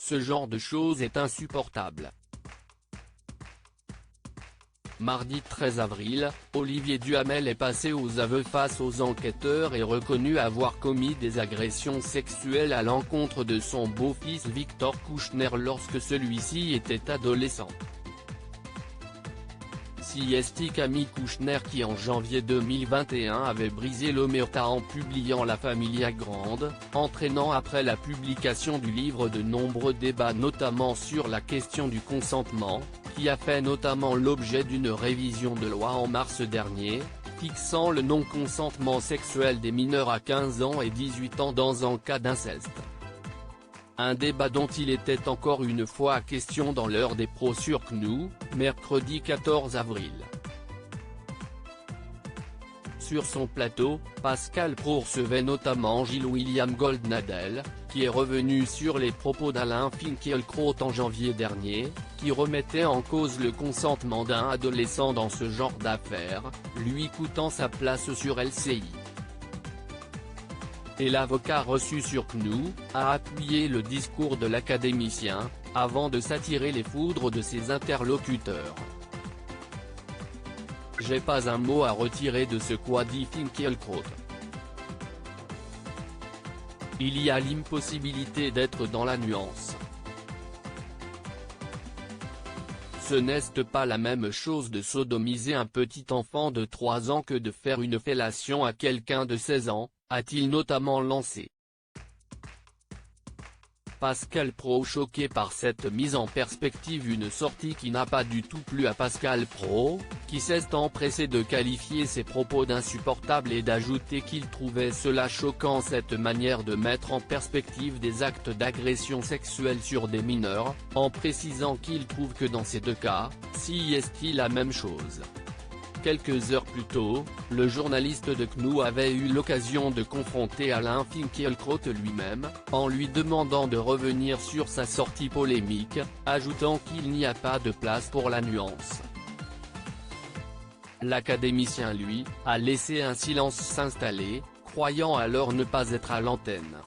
Ce genre de choses est insupportable. Mardi 13 avril, Olivier Duhamel est passé aux aveux face aux enquêteurs et reconnu avoir commis des agressions sexuelles à l'encontre de son beau-fils Victor Kouchner lorsque celui-ci était adolescent. C'est Camille Kouchner qui en janvier 2021 avait brisé l'omerta en publiant La Familia Grande, entraînant après la publication du livre de nombreux débats notamment sur la question du consentement, qui a fait notamment l'objet d'une révision de loi en mars dernier, fixant le non-consentement sexuel des mineurs à 15 ans et 18 ans dans un cas d'inceste. Un débat dont il était encore une fois question dans l'heure des pros sur CNOO, mercredi 14 avril. Sur son plateau, Pascal Praud recevait notamment Gilles-William Goldnadel, qui est revenu sur les propos d'Alain Finkielkraut en janvier dernier, qui remettait en cause le consentement d'un adolescent dans ce genre d'affaires, lui coûtant sa place sur LCI. Et l'avocat reçu sur CNOO, a appuyé le discours de l'académicien, avant de s'attirer les foudres de ses interlocuteurs. J'ai pas un mot à retirer de ce qu'a dit Finkielkraut. Il y a l'impossibilité d'être dans la nuance. Ce n'est pas la même chose de sodomiser un petit enfant de 3 ans que de faire une fellation à quelqu'un de 16 ans, a-t-il notamment lancé. Pascal Praud choqué par cette mise en perspective, une sortie qui n'a pas du tout plu à Pascal Praud, qui s'est empressé de qualifier ses propos d'insupportables et d'ajouter qu'il trouvait cela choquant, cette manière de mettre en perspective des actes d'agression sexuelle sur des mineurs, en précisant qu'il trouve que dans ces deux cas, c'est la même chose. Quelques heures plus tôt, le journaliste de CNOO avait eu l'occasion de confronter Alain Finkielkraut lui-même, en lui demandant de revenir sur sa sortie polémique, ajoutant qu'il n'y a pas de place pour la nuance. L'académicien lui, a laissé un silence s'installer, croyant alors ne pas être à l'antenne.